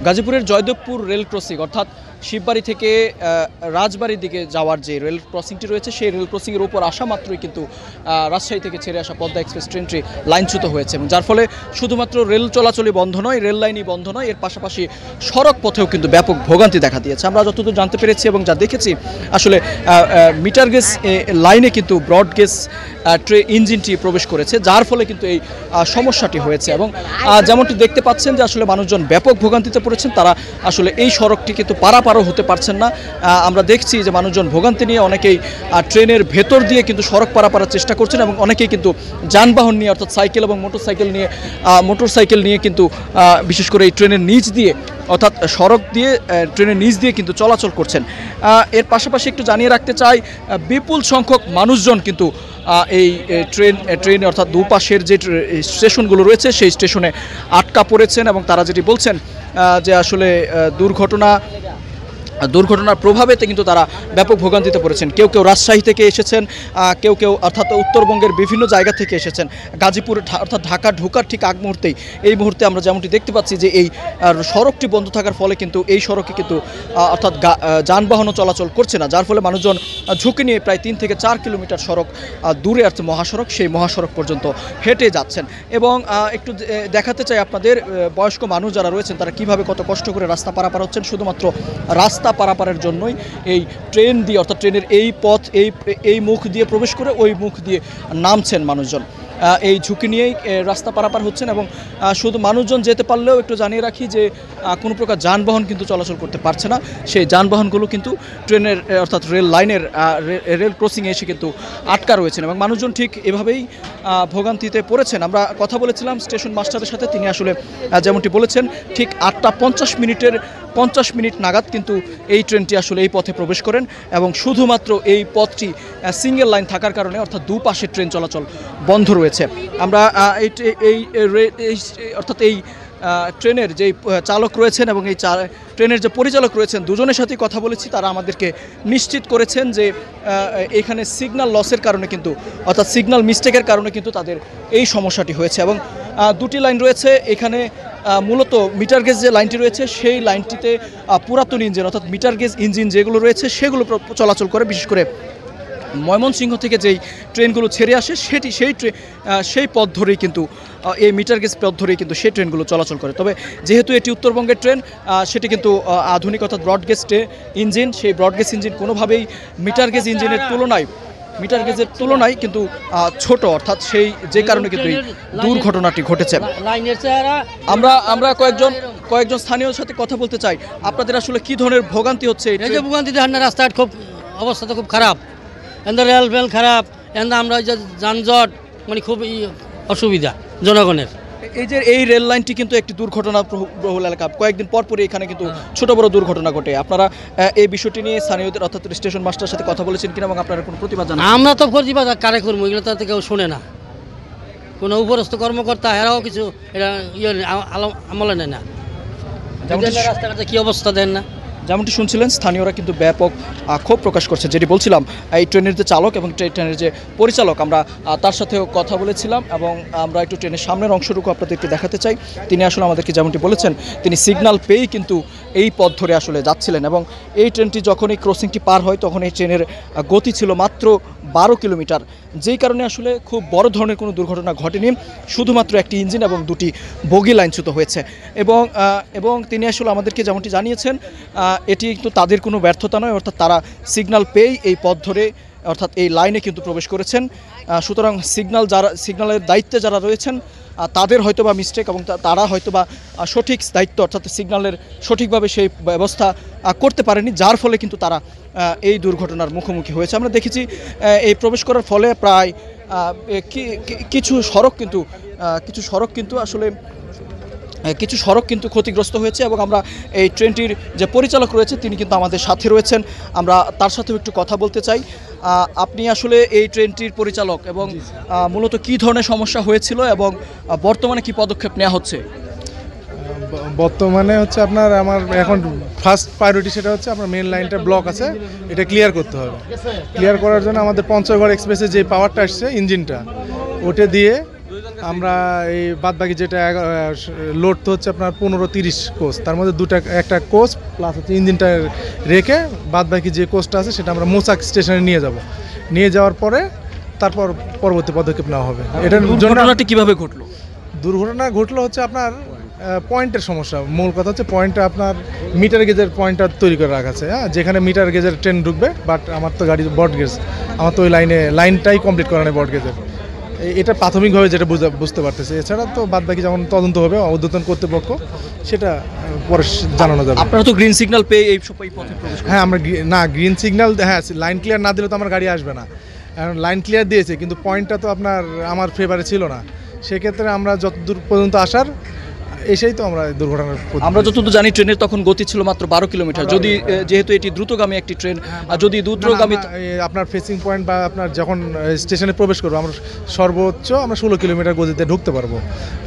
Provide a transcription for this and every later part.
গাজীপুরের Joydebpur rail crossing অর্থাৎ শিববাড়ি থেকে রাজবাড়ির দিকে যাওয়ার যে রেল ক্রসিংটি রয়েছে সেই রেল ক্রসিংয়ের উপর আসা মাত্রই কিন্তু রাজশাহী থেকে ছেড়ে আসা পদ্মা এক্সপ্রেস ট্রেনটি লাইনচ্যুত হয়েছে এবং যার ফলে শুধুমাত্র রেল চলাচলই বন্ধ নয়, রেল লাইনই বন্ধ নয়, এর পাশাপাশি সড়ক পথেও কিন্তু ব্যাপক ভোগান্তি দেখা দিয়েছে। আমরা যতদূর জানতে পেরেছি এবং যা দেখেছি আসলে মিটার গেজ লাইনে কিন্তু ব্রড গেজ ইঞ্জিনটি প্রবেশ করেছে, যার ফলে কিন্তু এই সমস্যাটি হয়েছে এবং যেমনটি দেখতে পাচ্ছেন যে আসলে মানুষজন ব্যাপক ভোগান্তিতে পড়েছেন। তারা আসলে এই সড়কটি কিন্তু পারাপারও হতে পারছেন না। আমরা দেখছি যে মানুষজন ভোগান্তি নিয়ে অনেকেই ট্রেনের ভেতর দিয়ে কিন্তু সড়ক পারাপারের চেষ্টা করছেন এবং অনেকেই কিন্তু যানবাহন নিয়ে অর্থাৎ সাইকেল এবং মোটরসাইকেল নিয়ে কিন্তু বিশেষ করে এই ট্রেনের নিচ দিয়ে অর্থাৎ সড়ক দিয়ে ট্রেনের নিচ দিয়ে কিন্তু চলাচল করছেন। এর পাশাপাশি একটু জানিয়ে রাখতে চাই বিপুল সংখ্যক মানুষজন কিন্তু এই ট্রেন অর্থাৎ দুপাশের যে স্টেশনগুলো রয়েছে সেই স্টেশনে আটকা পড়েছেন এবং তারা যেটি বলছেন যে আসলে দুর্ঘটনার প্রভাবেতে কিন্তু তারা ব্যাপক ভোগান্তিতে পড়েছেন। কেউ কেউ রাজশাহী থেকে এসেছেন, কেউ কেউ অর্থাৎ উত্তরবঙ্গের বিভিন্ন জায়গা থেকে এসেছেন। গাজীপুর অর্থাৎ ঢাকা ঢোকার ঠিক আগ মুহূর্তেই এই মুহূর্তে আমরা যেমনটি দেখতে পাচ্ছি যে এই সড়কটি বন্ধ থাকার ফলে কিন্তু এই সড়কে কিন্তু অর্থাৎ যানবাহনও চলাচল করছে না, যার ফলে মানুষজন ঝুঁকি নিয়ে প্রায় 3 থেকে 4 কিলোমিটার সড়ক দূরে আছে মহাসড়ক, সেই মহাসড়ক পর্যন্ত হেঁটে যাচ্ছেন। এবং একটু দেখাতে চাই আপনাদের বয়স্ক মানুষ যারা রয়েছেন তারা কিভাবে কত কষ্ট করে রাস্তা পারাপার হচ্ছেন শুধুমাত্র রাস্তা পারাপারের জন্যই। এই ট্রেন দিয়ে অর্থাৎ ট্রেনের এই পথ এই মুখ দিয়ে প্রবেশ করে ওই মুখ দিয়ে নামছেন মানুষজন, এই ঝুঁকি নিয়েই রাস্তা পারাপার হচ্ছেন। এবং শুধু মানুষজন যেতে পারলেও একটু জানিয়ে রাখি যে কোনো প্রকার যানবাহন কিন্তু চলাচল করতে পারছে না। সেই যানবাহনগুলো কিন্তু ট্রেনের অর্থাৎ রেল লাইনের রেল ক্রসিংয়ে এসে কিন্তু আটকা রয়েছেন এবং মানুষজন ঠিক এভাবেই ভোগান্তিতে পড়েছেন। আমরা কথা বলেছিলাম স্টেশন মাস্টারের সাথে, তিনি আসলে যেমনটি বলেছেন ঠিক 8টা 50 মিনিট নাগাদ কিন্তু এই ট্রেনটি আসলে এই পথে প্রবেশ করেন এবং শুধুমাত্র এই পথটি সিঙ্গেল লাইন থাকার কারণে অর্থাৎ দুপাশে ট্রেন চলাচল বন্ধ রয়েছে। আমরা অর্থাৎ এই ট্রেনের যেই চালক রয়েছেন এবং এই ট্রেনের যে পরিচালক রয়েছেন দুজনের সাথেই কথা বলেছি। তারা আমাদেরকে নিশ্চিত করেছেন যে এখানে সিগন্যাল লসের কারণে কিন্তু অর্থাৎ সিগন্যাল মিস্টেকের কারণে কিন্তু তাদের এই সমস্যাটি হয়েছে এবং দুটি লাইন রয়েছে এখানে। মূলত মিটার গেজ যে লাইনটি রয়েছে সেই লাইনটিতে পুরাতন ইঞ্জিন অর্থাৎ মিটার গেজ ইঞ্জিন যেগুলো রয়েছে সেগুলো চলাচল করে, বিশেষ করে ময়মনসিংহ থেকে যেই ট্রেনগুলো ছেড়ে আসে সেই পথ ধরেই কিন্তু এই মিটার গেজ পথ ধরেই কিন্তু সেই ট্রেনগুলো চলাচল করে। তবে যেহেতু এটি উত্তরবঙ্গের ট্রেন সেটি কিন্তু আধুনিক অর্থাৎ ব্রডগেজ ইঞ্জিন, সেই ব্রডগেজ ইঞ্জিন কোনোভাবেই মিটার গেজ ইঞ্জিনের তুলনায় কিন্তু ছোট, অর্থাৎ যে কারণে কিন্তু এই দুর্ঘটনাটি ঘটেছে। আমরা কয়েকজন স্থানীয় সাথে কথা বলতে চাই। আপনাদের আসলে কি ধরনের ভোগান্তি হচ্ছে? এই যে ভোগান্তি দেখেন না, রাস্তাঘাট খুব অবস্থা তো খুব খারাপ, রেল খারাপ, আমরা যে যানজট মানে খুব অসুবিধা জনগণের। এই রেল লাইনটি কিন্তু একটি দুর্ঘটনা বহুল এলাকা, কয়েকদিন পরপরই এখানে কিন্তু ছোট বড় দুর্ঘটনা ঘটে। আপনারা এই বিষয়টি নিয়ে স্থানীয়দের অর্থাৎ স্টেশন মাস্টারের সাথে কথা বলেছেন কিনা এবং আপনারা কোনো প্রতিবাদ জানান? আমরা তো প্রতিবাদ কারে করবো, এগুলো তাতে কেউ শোনে না, কোনো উপরস্থ কর্মকর্তা এরাও কিছু এটা আমলে নেয় না। রাস্তাঘাটে কি অবস্থা দেন না, যেমনটি শুনছিলেন স্থানীয়রা কিন্তু ব্যাপক ক্ষোভ প্রকাশ করছে। যেটি বলছিলাম এই ট্রেনের যে চালক এবং ট্রেনের যে পরিচালক আমরা তার সাথেও কথা বলেছিলাম এবং আমরা একটু ট্রেনের সামনের অংশটুকু আপনাদেরকে দেখাতে চাই। তিনি আসলে আমাদেরকে যেমনটি বলেছেন তিনি সিগন্যাল পেয়েই কিন্তু এই পথ ধরে আসলে যাচ্ছিলেন এবং এই ট্রেনটি যখন এই ক্রসিংটি পার হয় তখন এই ট্রেনের গতি ছিল মাত্র 12 কিলোমিটার, যেই কারণে আসলে খুব বড় ধরনের কোনো দুর্ঘটনা ঘটেনি, শুধুমাত্র একটি ইঞ্জিন এবং দুটি বগি লাইনচ্যুত হয়েছে। এবং তিনি আসলে আমাদেরকে যেমনটি জানিয়েছেন এটি কিন্তু তাদের কোনো ব্যর্থতা নয়, অর্থাৎ তারা সিগন্যাল পেয়েই এই পথ ধরে অর্থাৎ এই লাইনে কিন্তু প্রবেশ করেছেন। সুতরাং সিগন্যালের দায়িত্বে যারা রয়েছেন তাদের হয়তোবা মিস্টেক এবং তারা হয়তোবা সঠিক দায়িত্ব অর্থাৎ সিগন্যালের সঠিকভাবে সেই ব্যবস্থা করতে পারেনি, যার ফলে কিন্তু তারা এই দুর্ঘটনার মুখোমুখি হয়েছে। আমরা দেখেছি এই প্রবেশ করার ফলে প্রায় কিছু সড়ক কিন্তু ক্ষতিগ্রস্ত হয়েছে এবং আমরা এই ট্রেনটির যে পরিচালক রয়েছে তিনি কিন্তু আমাদের সাথে রয়েছেন, আমরা তার সাথেও একটু কথা বলতে চাই। আপনি আসলে এই ট্রেনটির পরিচালক এবং মূলত কি ধরনের সমস্যা হয়েছিল এবং বর্তমানে কি পদক্ষেপ নেওয়া হচ্ছে? বর্তমানে হচ্ছে আমার এখন ফার্স্ট প্রায়োরিটি সেটা হচ্ছে আপনার মেন লাইনটা ব্লক আছে, এটা ক্লিয়ার করতে হবে। ক্লিয়ার করার জন্য আমাদের পঞ্চগড় এক্সপ্রেসে যে পাওয়ারটা আসছে ইঞ্জিনটা ওটা দিয়ে আমরা এই বাদবাকি যেটা লোড তো হচ্ছে আপনার 15-30 কোচ, তার মধ্যে একটা কোচ প্লাস হচ্ছে ইঞ্জিনটা রেখে বাদবাকি যে কোচটা আছে সেটা আমরা মোচাক স্টেশনে নিয়ে যাওয়ার পরে তারপর পরবর্তী পদক্ষেপ নেওয়া হবে। এটার জন্য কিভাবে ঘটলো? দুর্ঘটনা ঘটলো হচ্ছে আপনার পয়েন্টের সমস্যা। মূল কথা হচ্ছে পয়েন্টটা আপনার মিটার গেজের পয়েন্টটা তৈরি করে রাখা আছে, হ্যাঁ, যেখানে মিটার গেজের ট্রেন ঢুকবে, বাট আমার তো গাড়ি বট গেজ, আমার তো ওই লাইনটাই কমপ্লিট করা নেই বট গেজের। এটা প্রাথমিকভাবে যেটা বুঝতে পারতেছে, এছাড়া তো বাদবাকি যেমন তদন্ত হবে ঊর্ধ্বতন কর্তৃপক্ষ সেটা পরে জানানো যাবে। আপনারা তো গ্রিন সিগন্যাল পেয়ে এই পথে প্রবেশ? হ্যাঁ, আমরা গ্রিন সিগন্যাল, হ্যাঁ, লাইন ক্লিয়ার না দিলে তো আমার গাড়ি আসবে না। এখন লাইন ক্লিয়ার দিয়েছে কিন্তু পয়েন্টটা তো আপনার আমার ফেভারে ছিল না, সেক্ষেত্রে আমরা যতদূর পর্যন্ত আসার এসেই তো আমরা দুর্ঘটনার। আমরা যতদূর জানি ট্রেনের তখন গতি ছিল মাত্র 12 কিলোমিটার, যদি যেহেতু এটি দ্রুতগামী একটি ট্রেন, আর যদি দ্রুতগামী আপনার ফেসিং পয়েন্ট বা আপনার যখন স্টেশনে প্রবেশ করবো আমরা সর্বোচ্চ আমরা 16 কিলোমিটার গতিতে ঢুকতে পারবো।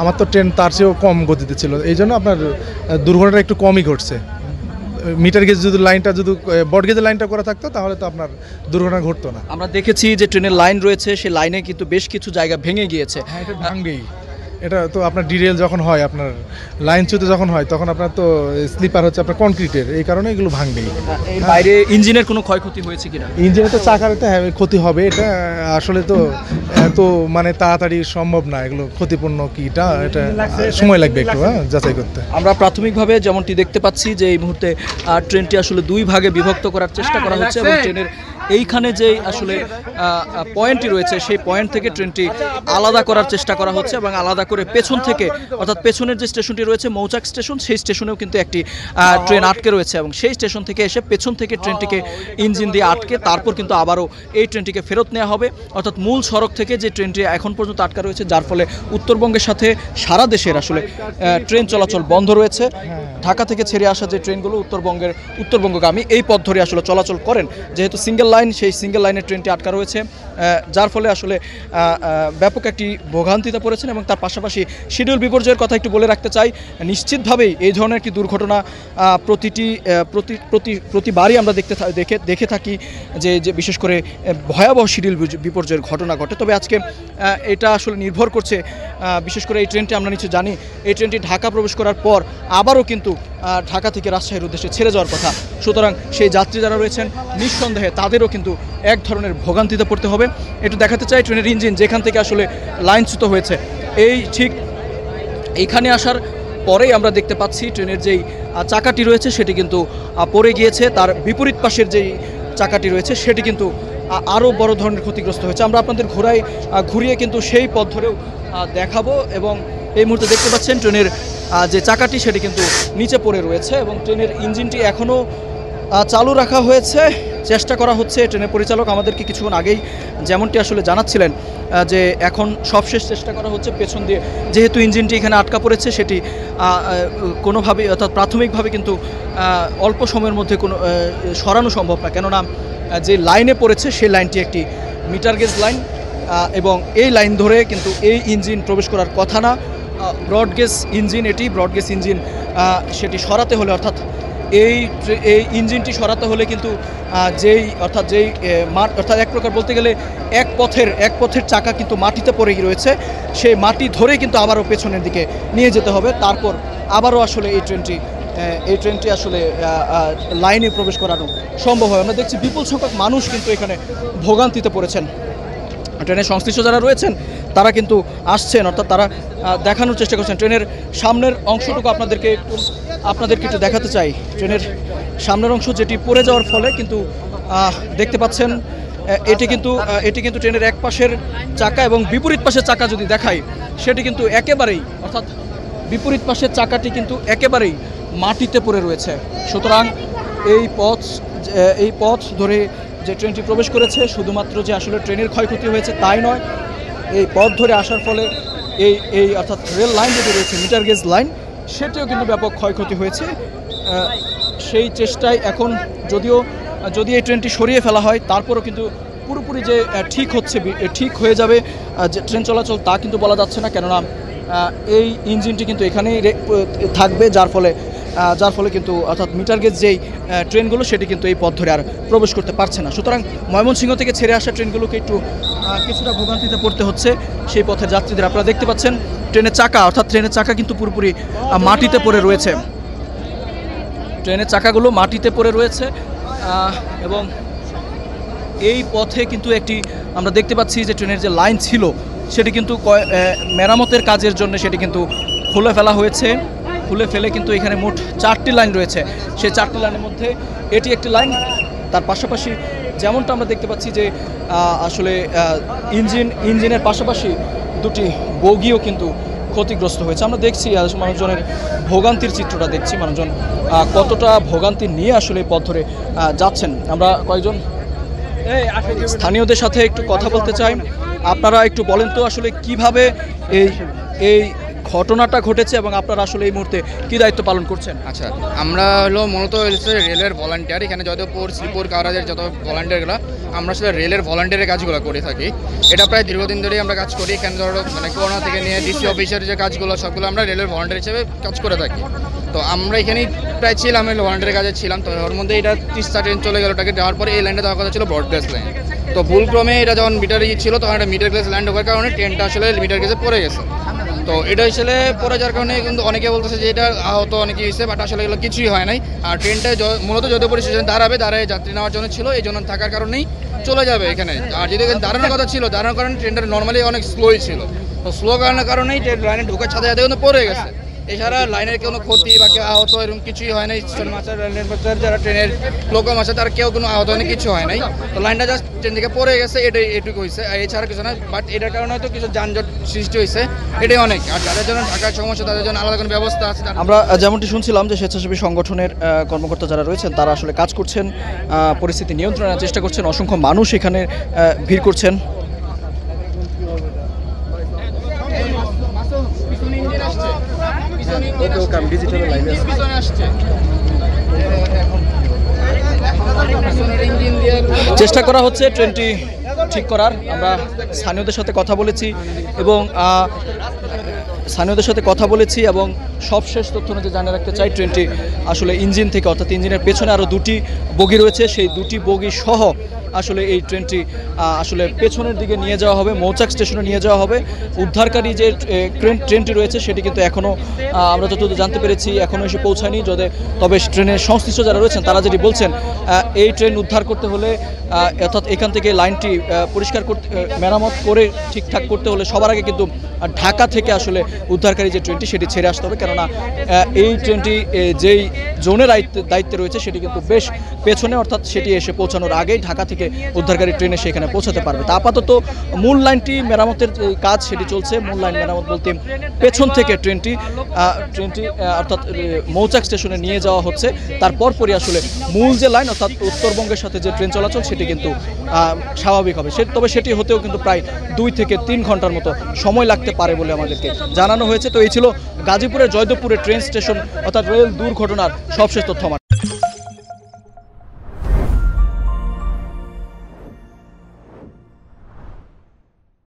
আমার তো ট্রেন তার চেয়েও কম গতিতে ছিল, এই জন্য আপনার দুর্ঘটনাটা একটু কমই ঘটছে। মিটার গেজ যদি লাইনটা যদি বট গেজের লাইনটা করা থাকতো তাহলে তো আপনার দুর্ঘটনা ঘটতো না। আমরা দেখেছি যে ট্রেনের লাইন রয়েছে, সেই লাইনে কিন্তু বেশ কিছু জায়গা ভেঙে গিয়েছে। হ্যাঁ, এটা ভাঙবেই। এটা তো আপনার ডিরেল যখন হয়, আপনার লাইন চুতে যখন হয়, তখন আপনার তো স্লিপার হচ্ছে আপনার কনক্রিটের, এই কারণে এগুলো ভাঙবেই। বাইরে ইঞ্জিনের কোনো ক্ষয়ক্ষতি হয়েছে কিনা? ইঞ্জিনের তো চাকার তো ক্ষতি হবে, এটা আসলে তো এত মানে তাড়াতাড়ি সম্ভব না, এগুলো ক্ষতিপূর্ণ কিটা এটা সময় লাগবে একটু যাচাই করতে। আমরা প্রাথমিকভাবে যেমনটি দেখতে পাচ্ছি যে এই মুহূর্তে ট্রেনটি আসলে 2 ভাগে বিভক্ত করার চেষ্টা করা হচ্ছে এবং ট্রেনের এইখানে যে আসলে পয়েন্টটি রয়েছে সেই পয়েন্ট থেকে ট্রেনটি আলাদা করার চেষ্টা করা হচ্ছে এবং আলাদা করে পেছন থেকে, অর্থাৎ পেছনের যে স্টেশনটি রয়েছে মৌচাক স্টেশন, সেই স্টেশনেও কিন্তু একটি ট্রেন আটকে রয়েছে এবং সেই স্টেশন থেকে এসে পেছন থেকে ট্রেনটিকে ইঞ্জিন দিয়ে আটকে তারপর কিন্তু আবারও এই ট্রেনটিকে ফেরত নেওয়া হবে, অর্থাৎ মূল সড়ক থেকে যে ট্রেনটি এখন পর্যন্ত আটকা রয়েছে, যার ফলে উত্তরবঙ্গের সাথে সারা দেশের আসলে ট্রেন চলাচল বন্ধ রয়েছে। ঢাকা থেকে ছেড়ে আসা যে ট্রেনগুলো উত্তরবঙ্গগামী এই পথ ধরে আসলে চলাচল করেন, যেহেতু সিঙ্গেল লাইন, সেই সিঙ্গেল লাইনের ট্রেনটি আটকা রয়েছে, যার ফলে আসলে ব্যাপক একটি ভোগান্তিতে পড়েছেন। এবং তার পাশাপাশি শিডিউল বিপর্যয়ের কথা একটু বলে রাখতে চাই, নিশ্চিতভাবেই এই ধরনের একটি দুর্ঘটনা প্রতিবারই আমরা দেখে থাকি যে বিশেষ করে ভয়াবহ শিডিউল বিপর্যয়ের ঘটনা ঘটে। তবে আজকে এটা আসলে নির্ভর করছে, বিশেষ করে এই ট্রেনটি আমরা নিচে জানি এই ট্রেনটি ঢাকা প্রবেশ করার পর আবারও কিন্তু ঢাকা থেকে রাজশাহীর উদ্দেশ্যে ছেড়ে যাওয়ার কথা। সুতরাং সেই যাত্রী যারা রয়েছেন নিঃসন্দেহে তাদেরও কিন্তু এক ধরনের ভোগান্তিতে পড়তে হবে। একটু দেখাতে চাই ট্রেনের ইঞ্জিন যেখান থেকে আসলে লাইনচ্যুত হয়েছে, এই ঠিক এইখানে আসার পরেই আমরা দেখতে পাচ্ছি ট্রেনের যেই চাকাটি রয়েছে সেটি কিন্তু পড়ে গিয়েছে, তার বিপরীত পাশের যেই চাকাটি রয়েছে সেটি কিন্তু আরও বড় ধরনের ক্ষতিগ্রস্ত হয়েছে। আমরা আপনাদের ঘুরিয়ে কিন্তু সেই পথ ধরেও দেখাবো এবং এই মুহূর্তে দেখতে পাচ্ছেন ট্রেনের যে চাকাটি সেটি কিন্তু নিচে পড়ে রয়েছে এবং ট্রেনের ইঞ্জিনটি এখনও চালু রাখা হয়েছে, চেষ্টা করা হচ্ছে। ট্রেনের পরিচালক আমাদেরকে কিছুক্ষণ আগেই যেমনটি আসলে জানাচ্ছিলেন যে এখন সবশেষ চেষ্টা করা হচ্ছে পেছন দিয়ে, যেহেতু ইঞ্জিনটি এখানে আটকা পড়েছে সেটি কোনোভাবেই, অর্থাৎ প্রাথমিকভাবে কিন্তু অল্প সময়ের মধ্যে কোনো সরানো সম্ভব না, কেননা যে লাইনে পড়েছে সেই লাইনটি একটি মিটার গেজ লাইন এবং এই লাইন ধরে কিন্তু এই ইঞ্জিন প্রবেশ করার কথা না। ব্রডগেজ ইঞ্জিন, এটি ব্রডগেজ ইঞ্জিন, সেটি সরাতে হলে, অর্থাৎ এই ইঞ্জিনটি সরাতে হলে কিন্তু অর্থাৎ এক প্রকার বলতে গেলে এক পথের চাকা কিন্তু মাটিতে পড়ে রয়েছে, সেই মাটি ধরে কিন্তু আবারও পেছনের দিকে নিয়ে যেতে হবে, তারপর আবারও আসলে এই ট্রেনটি আসলে লাইনে প্রবেশ করানো সম্ভব হয়। আমরা দেখছি বিপুল সংখ্যক মানুষ কিন্তু এখানে ভোগান্তিতে পড়েছেন। ট্রেনের সংশ্লিষ্ট যারা রয়েছেন তারা কিন্তু আসছেন, অর্থাৎ তারা দেখানোর চেষ্টা করছেন। ট্রেনের সামনের অংশটুকু আপনাদেরকে একটু দেখাতে চাই। ট্রেনের সামনের অংশ যেটি পড়ে যাওয়ার ফলে কিন্তু দেখতে পাচ্ছেন এটি কিন্তু ট্রেনের এক পাশের চাকা এবং বিপরীত পাশের চাকা যদি দেখাই সেটি কিন্তু একেবারেই, অর্থাৎ বিপরীত পাশের চাকাটি কিন্তু একেবারেই মাটিতে পড়ে রয়েছে। সুতরাং এই পথ ধরে যে ট্রেনটি প্রবেশ করেছে, শুধুমাত্র যে আসলে ট্রেনের ক্ষয়ক্ষতি হয়েছে তাই নয়, এই পথ ধরে আসার ফলে এই অর্থাৎ রেল লাইন যেটি রয়েছে মিটার গেজ লাইন, সেটিও কিন্তু ব্যাপক ক্ষয়ক্ষতি হয়েছে। সেই চেষ্টায় এখন যদি এই ট্রেনটি সরিয়ে ফেলা হয় তারপরও কিন্তু পুরোপুরি যে ঠিক হয়ে যাবে যে ট্রেন চলাচল তা কিন্তু বলা যাচ্ছে না, কেননা এই ইঞ্জিনটি কিন্তু এখানেই থাকবে, যার ফলে কিন্তু অর্থাৎ মিটার গেজ যেই ট্রেনগুলো সেটি কিন্তু এই পথ ধরে আর প্রবেশ করতে পারছে না। সুতরাং ময়মনসিংহ থেকে ছেড়ে আসা ট্রেনগুলোকে একটু কিছুটা ভোগান্তিতে পড়তে হচ্ছে সেই পথের যাত্রীদের। আপনারা দেখতে পাচ্ছেন ট্রেনের চাকা, অর্থাৎ ট্রেনের চাকা কিন্তু পুরোপুরি মাটিতে পড়ে রয়েছে। ট্রেনের চাকাগুলো মাটিতে পড়ে রয়েছে এবং এই পথে কিন্তু একটি আমরা দেখতে পাচ্ছি যে ট্রেনের যে লাইন ছিল সেটি কিন্তু মেরামতের কাজের জন্য সেটি কিন্তু খুলে ফেলা হয়েছে। খুলে ফেলে কিন্তু এখানে মোট 4টি লাইন রয়েছে। সেই 4টি লাইনের মধ্যে এটি একটি লাইন। তার পাশাপাশি যেমনটা আমরা দেখতে পাচ্ছি যে আসলে ইঞ্জিনের পাশাপাশি দুটি বগিও কিন্তু ক্ষতিগ্রস্ত হয়েছে। আমরা দেখছি মানুষজনের ভোগান্তির চিত্রটা দেখছি, মানুষজন কতটা ভোগান্তি নিয়ে আসলে এই পথ ধরে যাচ্ছেন। আমরা কয়েকজন স্থানীয়দের সাথে একটু কথা বলতে চাই। আপনারা একটু বলেন তো আসলে কিভাবে এই ঘটনাটা ঘটেছে এবং আপনারা আসলে এই মুহূর্তে কি দায়িত্ব পালন করছেন? আচ্ছা, আমরা হলো মূলত হচ্ছে রেলের ভলান্টিয়ার। এখানে যতপুর শ্রীপুর কারাজের যত ভলান্টিয়ারগুলো, আমরা আসলে রেলের ভলান্টিয়ারের কাজগুলো করে থাকি। এটা প্রায় দীর্ঘদিন ধরেই আমরা কাজ করি। এখানে ধরো মানে করোনা থেকে নিয়ে ডিসি অফিসের যে কাজগুলো সবগুলো আমরা রেলের ভলান্টিয়ার হিসেবে কাজ করে থাকি। তো আমরা এখানেই প্রায় ছিলাম, ভলান্টিয়ারের কাজে ছিলাম। তো ওর মধ্যে এটা 30টা ট্রেন চলে গেল, ওটাকে যাওয়ার পরে এই লাইনটা দেওয়ার কথা ছিল ব্রডগেজ লাইন। তো ভুলক্রমে এটা যখন মিটার ছিল তখন একটা মিটার গেজ ল্যান্ড হওয়ার কারণে ট্রেনটা আসলে মিটার গেজে পড়ে গেছে। তো এটা আসলে পড়ে যাওয়ার কারণে কিন্তু অনেকে বলতেছে যে এটা আহত অনেকে হয়েছে, বাট আসলে এগুলো কিছুই হয় নাই। আর ট্রেনটা মূলত যদুপুর স্টেশনে দাঁড়ায় যাত্রী নেওয়ার জন্য ছিল, এই জন্য থাকার কারণেই চলে যাবে এখানে। আর যদি দাঁড়ানোর কথা ছিল, দাঁড়ানোর কারণে ট্রেনটা নর্মালি অনেক স্লোই ছিল। তো স্লো কারণেই ট্রেন লাইনে ঢোকার সাথে সাথে কিন্তু পড়ে গেছে। এছাড়া লাইনের কোনো ক্ষতি বা কেউ আহত এরকম কিছুই হয় নাই। স্টেশন মাস্টার, রেলের মাস্টার, যারা ট্রেনের লোকম আছে তারা কেউ কোনো আহত হয়নি, কিছু হয় নাই। তো লাইনটা জাস্ট ট্রেন থেকে পড়ে গেছে, এটুকু হয়েছে। এছাড়া কিছু না, বাট এটার কারণে হয়তো কিছু যানজট সৃষ্টি হয়েছে, এটাই অনেক। আর যাদের জন্য ঢাকার সমস্যা তাদের জন্য আলাদা কোনো ব্যবস্থা আছে। আমরা যেমনটি শুনছিলাম যে স্বেচ্ছাসেবী সংগঠনের কর্মকর্তা যারা রয়েছেন তারা আসলে কাজ করছেন, পরিস্থিতি নিয়ন্ত্রণের চেষ্টা করছেন। অসংখ্য মানুষ এখানে ভিড় করছেন। চেষ্টা করা হচ্ছে ট্রেনটি ঠিক করার। আমরা স্থানীয়দের সাথে কথা বলেছি এবং সবশেষ তথ্য অনুযায়ী জানিয়ে রাখতে চাই ট্রেনটি আসলে ইঞ্জিন থেকে, অর্থাৎ ইঞ্জিনের পেছনে আরও 2টি বগি রয়েছে, সেই 2টি বগি সহ আসলে এই ট্রেনটি আসলে পেছনের দিকে নিয়ে যাওয়া হবে, মৌচাক স্টেশনে নিয়ে যাওয়া হবে। উদ্ধারকারী যে ট্রেনটি রয়েছে সেটি কিন্তু এখনও আমরা যতদূর জানতে পেরেছি এখনও এসে পৌঁছায়নি। তবে ট্রেনের সংশ্লিষ্ট যারা রয়েছেন তারা যেটি বলছেন, এই ট্রেন উদ্ধার করতে হলে অর্থাৎ এখান থেকে লাইনটি পরিষ্কার করতে, মেরামত করে ঠিকঠাক করতে হলে সবার আগে কিন্তু ঢাকা থেকে আসলে উদ্ধারকারী যে ট্রেনটি সেটি ছেড়ে আসতে হবে। কেননা এই ট্রেনটি যেই জোনের দায়িত্বে রয়েছে সেটি কিন্তু বেশ পেছনে, অর্থাৎ সেটি এসে পৌঁছানোর আগেই ঢাকা থেকে উদ্ধারকারী ট্রেনে সেখানে পৌঁছাতে পারবে। তা আপাতত মূল লাইনটি মেরামতের কাজ সেটি চলছে। মূল লাইন মেরামত বলতে পেছন থেকে ট্রেনটি অর্থাৎ মৌচাক স্টেশনে নিয়ে যাওয়া হচ্ছে। তারপরই আসলে মূল যে লাইন, অর্থাৎ উত্তরবঙ্গের সাথে যে ট্রেন চলাচল সেটি কিন্তু স্বাভাবিক হবে। তবে সেটি হতেও কিন্তু প্রায় 2 থেকে 3 ঘন্টার মতো সময় লাগতে পারে বলে আমাদেরকে জানানো হয়েছে। তো এই ছিল গাজীপুরের জয়দেবপুরের ট্রেন স্টেশন অর্থাৎ রেল দুর্ঘটনার সবশেষ তথ্য।